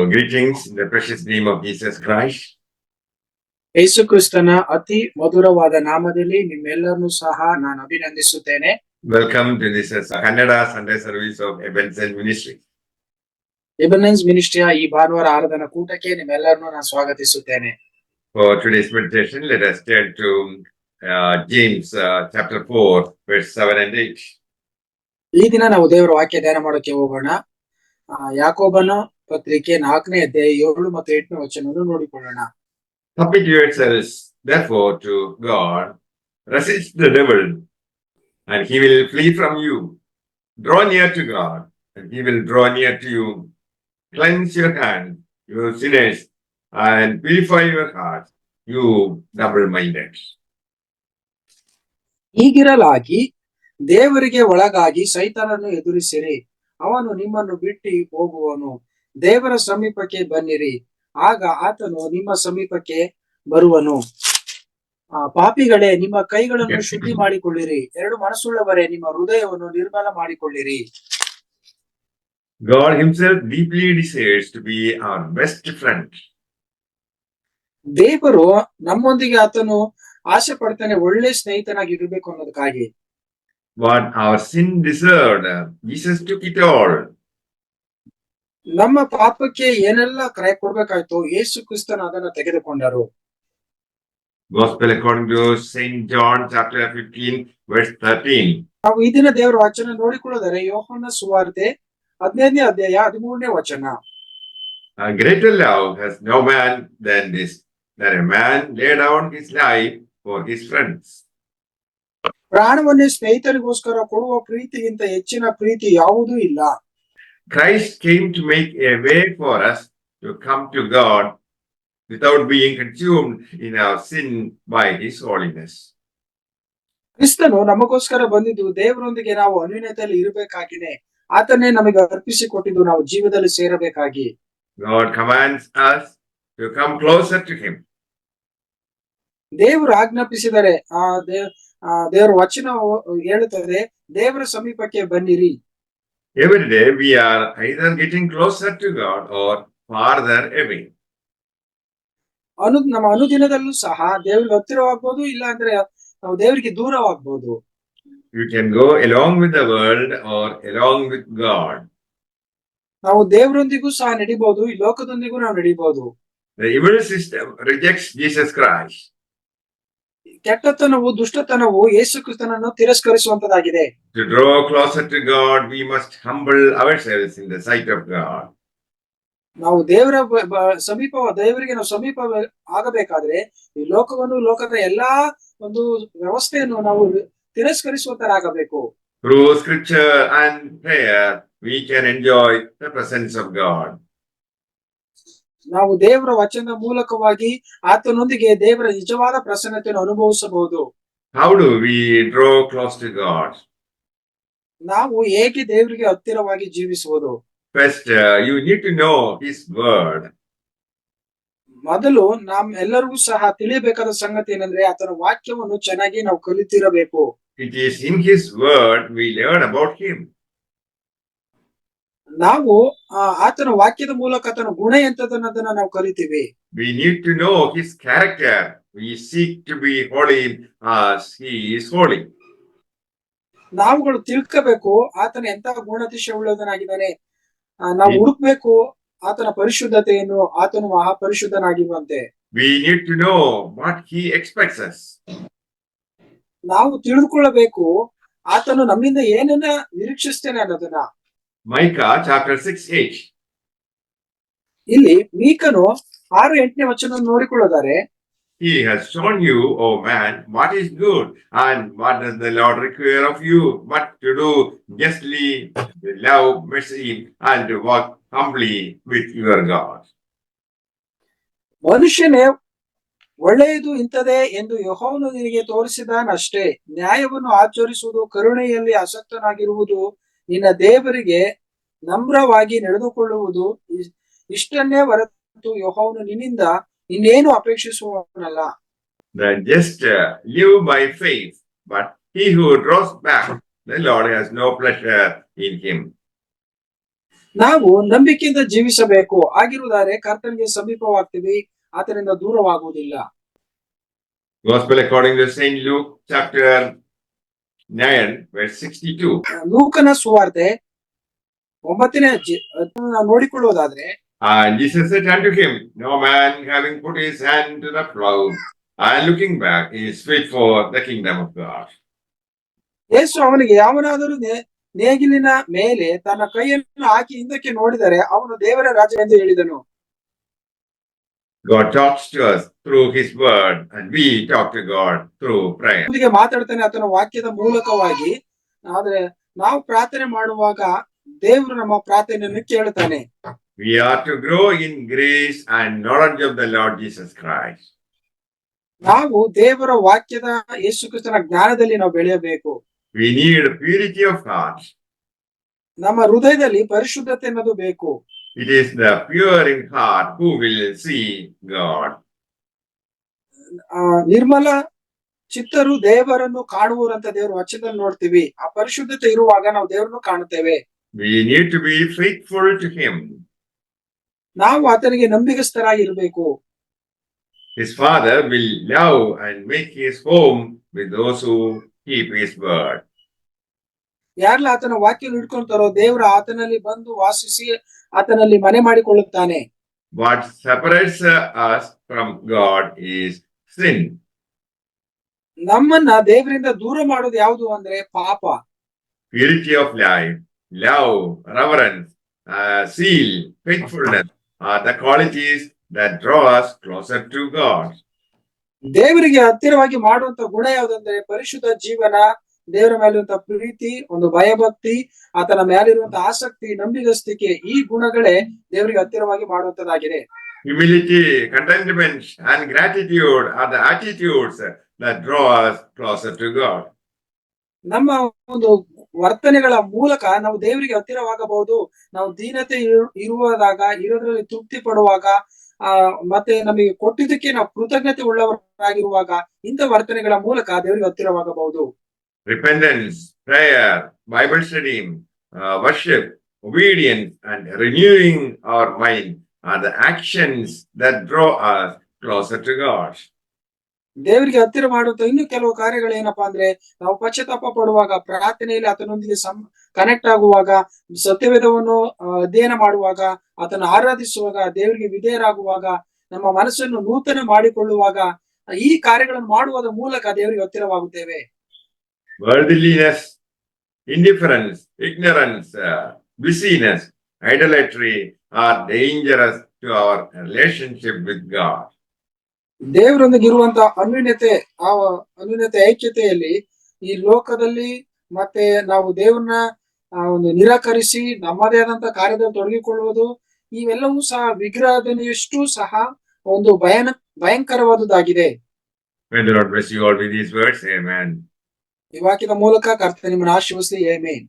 Greetings in the precious name of Jesus Christ. ಯೇಸು ಕ್ರಿಸ್ತನ ಅತಿ ಮಧುರವಾದ ನಾಮದಲ್ಲಿ ನಿಮ್ಮೆಲ್ಲರನ್ನೂ ಸಹ ನಾನು ಅಭಿನಂದಿಸುತ್ತೇನೆ. Welcome to this Kannada Sunday service of Ebenezer Ministry. ಎಬೆನೆಜ್ ಮಿನಿಸ್ಟ್ರಿಯ ಈ ಭಾನುವಾರ ಆರಾಧನಾ ಕೂಟಕ್ಕೆ ನಿಮ್ಮೆಲ್ಲರನ್ನೂ ನಾನು ಸ್ವಾಗತಿಸುತ್ತೇನೆ. For today's meditation, let us turn to James chapter 4, verse 7 and 8. ಈ ದಿನ ನಾವು ದೇವರ ವಾಕ್ಯ ಧ್ಯಾನ ಮಾಡೋಕೆ ಹೋಗೋಣ. ಯಾಕೋಬನ ಪತ್ರಿಕೆ 4ನೇ ಅಧ್ಯಾಯ 7 ಮತ್ತು 8ನೇ ವಚನವನ್ನು ನೋಡಿಕೊಳ್ಳೋಣ. Submit yourselves therefore to God, resist the devil, and he will flee from you. Draw near to God, and he will draw near to you. Cleanse your hands, you sinners, and purify your hearts, you double-minded. ಹೀಗಿರಲಾಗಿ ದೇವರಿಗೆ ಒಳಗಾಗಿ ಸೈತಾನನ್ನು ಎದುರಿಸಿರಿ, ಅವನು ನಿಮ್ಮನ್ನು ಬಿಟ್ಟು ಹೋಗುವನು. ದೇವರ ಸಮೀಪಕ್ಕೆ ಬನ್ನಿರಿ, ಆಗ ಆತನು ನಿಮ್ಮ ಸಮೀಪಕ್ಕೆ ಬರುವನು. ಪಾಪಿಗಳೇ, ನಿಮ್ಮ ಕೈಗಳನ್ನು ಶುದ್ಧಿ ಮಾಡಿಕೊಳ್ಳಿರಿ, ಎರಡು ಮನಸ್ಸುಳ್ಳವರೇ, ನಿಮ್ಮ ಹೃದಯವನ್ನು ನಿರ್ಮಲ ಮಾಡಿಕೊಳ್ಳಿರಿ. God himself deeply desires to be our best friend. ದೇವರು ನಮ್ಮೊಂದಿಗೆ ಆತನು ಆಸೆ ಪಡ್ತಾನೆ ಒಳ್ಳೆ ಸ್ನೇಹಿತನಾಗಿ ಇರಬೇಕು ಅನ್ನೋದಕ್ಕಾಗಿ. What our sin deserved, Jesus took it all. ನಮ್ಮ ಪಾಪಕ್ಕೆ ಏನೆಲ್ಲ ಕ್ರಯ ಕೊಡ್ಬೇಕಾಯ್ತು, ಯೇಸು ಕ್ರಿಸ್ತನ ಅದನ್ನ ತೆಗೆದುಕೊಂಡರು. Gospel according to Saint John chapter 15 verse 13. ನಾವು ಈ ದಿನ ದೇವರ ವಚನ ನೋಡಿಕೊಳ್ಳೋದರೆ ಯೋಹಾನ ಸುವಾರ್ತೆ 15ನೇ ಅಧ್ಯಾಯ 13ನೇ ವಚನ. A greater love has no man than this, that a man lay down his life for his friends. ಪ್ರಾಣವನ್ನೇ ಸ್ನೇಹಿತರಿಗೋಸ್ಕರ ಕೊಡುವ ಪ್ರೀತಿಗಿಂತ ಹೆಚ್ಚಿನ ಪ್ರೀತಿ ಯಾವುದೂ ಇಲ್ಲ. Christ came to make a way for us to come to God without being consumed in our sin by his holiness. ಕ್ರಿಸ್ತನು ನಮಗೋಸ್ಕರ ಬಂದಿದ್ದು ದೇವರೊಂದಿಗೆ ನಾವು ಅನ್ಯೋನ್ಯತೆಯಲ್ಲಿ ಇರಬೇಕಾಗಿದೆ. ಆತನೇ ನಮಗೆ ಅರ್ಪಿಸಿ ಕೊಟ್ಟಿದ್ದು ನಾವು ಜೀವದಲ್ಲಿ ಸೇರಬೇಕಾಗಿ. God commands us to come closer to him. ದೇವರು ಆಜ್ಞಾಪಿಸಿದರೆ ದೇವರ ವಚನ ಹೇಳುತ್ತದೆ, ದೇವರ ಸಮೀಪಕ್ಕೆ ಬನ್ನಿರಿ. Every day we are either getting closer to God or farther away. ನಮ್ಮ ಅನುದಿನದಲ್ಲೂ ಸಹ ದೇವರಿಗೆ ಹತ್ತಿರವಾಗ್ಬೋದು, ಇಲ್ಲ ಅಂದ್ರೆ ನಾವು ದೇವರಿಗೆ ದೂರವಾಗ್ಬೋದು. You can go along with the world or along with God. ನಾವು ದೇವರೊಂದಿಗೂ ಸಹ ನಡಿಬಹುದು, ಈ ಲೋಕದೊಂದಿಗೂ ನಾವು ನಡಿಬಹುದು. The evil system rejects Jesus Christ. ಕೆಟ್ಟತನವು, ದುಷ್ಟತನವು ಯೇಸು ಕ್ರಿಸ್ತನನ್ನು ತಿರಸ್ಕರಿಸುವಂತದಾಗಿದೆ. To draw closer to God, we must humble ourselves in the sight of God. ನಾವು ದೇವರಿಗೆ ನಾವು ಸಮೀಪ ಆಗಬೇಕಾದ್ರೆ ಈ ಲೋಕದ ಎಲ್ಲಾ ಒಂದು ವ್ಯವಸ್ಥೆಯನ್ನು ನಾವು ತಿರಸ್ಕರಿಸುವಂತರಾಗಬೇಕು. Through scripture and prayer, we can enjoy the presence of God. ನಾವು ದೇವರ ವಚನದ ಮೂಲಕವಾಗಿ ಆತನೊಂದಿಗೆ ದೇವರ ನಿಜವಾದ ಪ್ರಸನ್ನತೆಯನ್ನು ಅನುಭವಿಸಬಹುದು. How do we draw close to God? ನಾವು ಹೇಗೆ ದೇವರಿಗೆ ಹತ್ತಿರವಾಗಿ ಜೀವಿಸುವುದು? First, you need to know his word. ಮೊದಲು ಎಲ್ಲರಿಗೂ ಸಹ ತಿಳಿಯಬೇಕಾದ ಸಂಗತಿ ಏನಂದ್ರೆ ಆತನ ವಾಕ್ಯವನ್ನು ಚೆನ್ನಾಗಿ ನಾವು ಕಲಿತಿರಬೇಕು. It is in his word we learn about him. ನಾವು ಆತನ ವಾಕ್ಯದ ಮೂಲಕ ಆತನ ಗುಣ ಎಂತದನ್ನೋದನ್ನ ನಾವು ಕಲಿತೀವಿ. We need to know his character. We seek to be holy as he is holy. ನಾವುಗಳು ತಿಳ್ಕಬೇಕು ಆತನ ಎಂತ ಗುಣಾತಿಶಯ ಉಳ್ಳವನಾಗಿದ್ದಾನೆ. ನಾವು ಹುಡುಕ್ಬೇಕು ಆತನ ಪರಿಶುದ್ಧತೆಯನ್ನು, ಆತನು ಮಹಾಪರಿಶುದ್ಧನಾಗಿರುವಂತೆ. We need to know what he expects us. ನಾವು ತಿಳಿದುಕೊಳ್ಳಬೇಕು ಆತನು ನಮ್ಮಿಂದ ಏನನ್ನ ನಿರೀಕ್ಷಿಸ್ತೇನೆ ಅನ್ನೋದನ್ನ. Micah chapter 6:8. ಇಲ್ಲಿ ಮೀಕನು 6-8ನೇ ವಚನ ನೋಡಿಕೊಳ್ಳೋದಾರೆ. He has shown you, O man, what is good, and what does the Lord require of you, but to do justly, to love mercy, and to walk humbly with your God. ಮನುಷ್ಯನೇ ಒಳ್ಳೆಯದು ಇಂಥದೇ ಎಂದು ಯೆಹೋವನು ನಿನಗೆ ತೋರಿಸಿದಾನಷ್ಟೇ. ನ್ಯಾಯವನ್ನು ಆಚರಿಸುವುದು, ಕರುಣೆಯಲ್ಲಿ ಆಸಕ್ತನಾಗಿರುವುದು, ನಿನ್ನ ದೇವರಿಗೆ ನಮ್ರವಾಗಿ ನಡೆದುಕೊಳ್ಳುವುದು, ಇಷ್ಟನ್ನೇ ಹೊರತು ಯೆಹೋವನು ನಿನ್ನಿಂದ ಇನ್ನೇನು ಅಪೇಕ್ಷಿಸುವವನಲ್ಲ. The just live by faith, but he who draws back, the Lord has no pleasure in him. ನಾವು ನಂಬಿಕೆಯಿಂದ ಜೀವಿಸಬೇಕು. ಆಗಿರುವುದಾದ್ರೆ ಕರ್ತನಿಗೆ ಸಮೀಪವಾಗ್ತೀವಿ, ಆತನಿಂದ ದೂರವಾಗುವುದಿಲ್ಲ. Gospel according to Saint Luke chapter 9 verse 62. ಲೂಕನ ಸುವಾರ್ತೆ 9ನೇ ನಾವು ನೋಡಿಕೊಳ್ಳುವುದಾದ್ರೆ, And Jesus said unto him, No man having put his hand to the plow and looking back is fit for the kingdom of God. ಯೇಸು ಅವನಿಗೆ, ಯಾವನಾದರೂ ನೇಗಿಲಿನ ಮೇಲೆ ತನ್ನ ಕೈಯನ್ನು ಹಾಕಿ ಹಿಂದಕ್ಕೆ ನೋಡಿದರೆ ಅವನು ದೇವರ ರಾಜ ಎಂದು ಹೇಳಿದನು. God talks to us through his word and we talk to God through prayer. ಅವನಿಗೆ ಮಾತಾಡ್ತಾನೆ ಆತನ ವಾಕ್ಯದ ಮೂಲಕವಾಗಿ. ಆದ್ರೆ ನಾವು ಪ್ರಾರ್ಥನೆ ಮಾಡುವಾಗ ದೇವರು ನಮ್ಮ ಪ್ರಾರ್ಥನೆಯನ್ನು ಕೇಳ್ತಾನೆ. We are to grow in grace and knowledge of the Lord Jesus Christ. ನಾವು ದೇವರ ವಾಕ್ಯದ ಯೇಸು ಕ್ರಿಸ್ತನ ಜ್ಞಾನದಲ್ಲಿ ನಾವು ಬೆಳೆಯಬೇಕು. We need purity of heart. ನಮ್ಮ ಹೃದಯದಲ್ಲಿ ಪರಿಶುದ್ಧತೆ ಅನ್ನೋದು ಬೇಕು. It is the pure in heart who will see God. ನಿರ್ಮಲ ಚಿತ್ತರು ದೇವರನ್ನು ಕಾಣುವರಂತ ದೇವರು ವಚನದಲ್ಲಿ ನೋಡ್ತೀವಿ. ಆ ಪರಿಶುದ್ಧತೆ ಇರುವಾಗ ನಾವು ದೇವರನ್ನು ಕಾಣುತ್ತೇವೆ. We need to be faithful to him. ನಾವು ಆತನಿಗೆ ನಂಬಿಗಸ್ತರಾಗಿರ್ಬೇಕು. His Father will love and make his home with those who keep his word. ಯಾರೆಲ್ಲ ಆತನ ವಾಕ್ಯ ಹಿಡ್ಕೊಂತಾರೋ ದೇವರು ಆತನಲ್ಲಿ ಬಂದು ವಾಸಿಸಿ ಆತನಲ್ಲಿ ಮನೆ ಮಾಡಿಕೊಳ್ಳುತ್ತಾನೆ. What separates us from God is sin. ನಮ್ಮನ್ನ ದೇವರಿಂದ ದೂರ ಮಾಡೋದು ಯಾವುದು ಅಂದ್ರೆ ಪಾಪ. Purity of life, love, reverence, zeal, faithfulness are the qualities that draw us closer to God. ದೇವರಿಗೆ ಹತ್ತಿರವಾಗಿ ಮಾಡುವಂತ ಗುಣ ಯಾವುದಂದ್ರೆ ಪರಿಶುದ್ಧ ಜೀವನ, ದೇವರ ಮೇಲಿರುವಂತ ಪ್ರೀತಿ, ಒಂದು ಭಯಭಕ್ತಿ, ಆತನ ಮೇಲಿರುವಂತ ಆಸಕ್ತಿ, ನಂಬಿಗಸ್ತಿಕೆ, ಈ ಗುಣಗಳೇ ದೇವರಿಗೆ ಹತ್ತಿರವಾಗಿ ಮಾಡುವಂತದ್ದಾಗಿದೆ. Humility, contentment, and gratitude are the attitudes that draw us closer to God. ನಮ್ಮ ಒಂದು ವರ್ತನೆಗಳ ಮೂಲಕ ನಾವು ದೇವರಿಗೆ ಹತ್ತಿರವಾಗಬಹುದು. ನಾವು ದೀನತೆ ಇರೋದ್ರಲ್ಲಿ ತೃಪ್ತಿ ಪಡುವಾಗ, ಮತ್ತೆ ನಮಗೆ ಕೊಟ್ಟಿದ್ದಕ್ಕೆ ನಾವು ಕೃತಜ್ಞತೆ ಉಳ್ಳವರಾಗಿರುವಾಗ ಇಂಥ ವರ್ತನೆಗಳ ಮೂಲಕ ದೇವರಿಗೆ ಹತ್ತಿರವಾಗಬಹುದು. Repentance, prayer, Bible study, worship, obedience, and renewing our mind are the actions that draw us closer to God. ದೇವರಿಗೆ ಹತ್ತಿರ ಮಾಡುವಂತ ಇನ್ನು ಕೆಲವು ಕಾರ್ಯಗಳು ಏನಪ್ಪಾ ಅಂದ್ರೆ, ನಾವು ಪಶ್ಚಾತ್ತಾಪ ಪಡುವಾಗ, ಪ್ರಾರ್ಥನೆಯಲ್ಲಿ ಆತನೊಂದಿಗೆ ಕನೆಕ್ಟ್ ಆಗುವಾಗ, ಸತ್ಯವೇದವನ್ನು ಅಧ್ಯಯನ ಮಾಡುವಾಗ, ಆತನ ಆರಾಧಿಸುವಾಗ, ದೇವರಿಗೆ ವಿಧೇಯರಾಗುವಾಗ, ನಮ್ಮ ಮನಸ್ಸನ್ನು ನೂತನ ಮಾಡಿಕೊಳ್ಳುವಾಗ, ಈ ಕಾರ್ಯಗಳನ್ನು ಮಾಡುವುದರ ಮೂಲಕ ದೇವರಿಗೆ ಹತ್ತಿರವಾಗುತ್ತೇವೆ. Worldliness, indifference, ignorance, busyness, idolatry are dangerous to our relationship with God. ದೇವರೊಂದಿಗೆ ಇರುವಂತ ಅನ್ಯೂನ್ಯತೆ ಐಕ್ಯತೆಯಲ್ಲಿ ಈ ಲೋಕದಲ್ಲಿ ಮತ್ತೆ ನಾವು ದೇವರನ್ನ ಒಂದು ನಿರಾಕರಿಸಿ ನಮ್ಮದೇ ಆದಂತ ಕಾರ್ಯದಲ್ಲಿ ತೊಡಗಿಕೊಳ್ಳುವುದು, ಇವೆಲ್ಲವೂ ಸಹ ವಿಗ್ರಹದಷ್ಟು ಸಹ ಒಂದು ಭಯಂಕರವಾದುದಾಗಿದೆ. May the Lord bless you all with these words. Amen. ಈ ವಾಕ್ಯದ ಮೂಲಕ ಕರ್ತನು ನಿಮ್ಮನ್ನು ಆಶೀರ್ವದಿಸಲಿ. ಆಮೆನ್.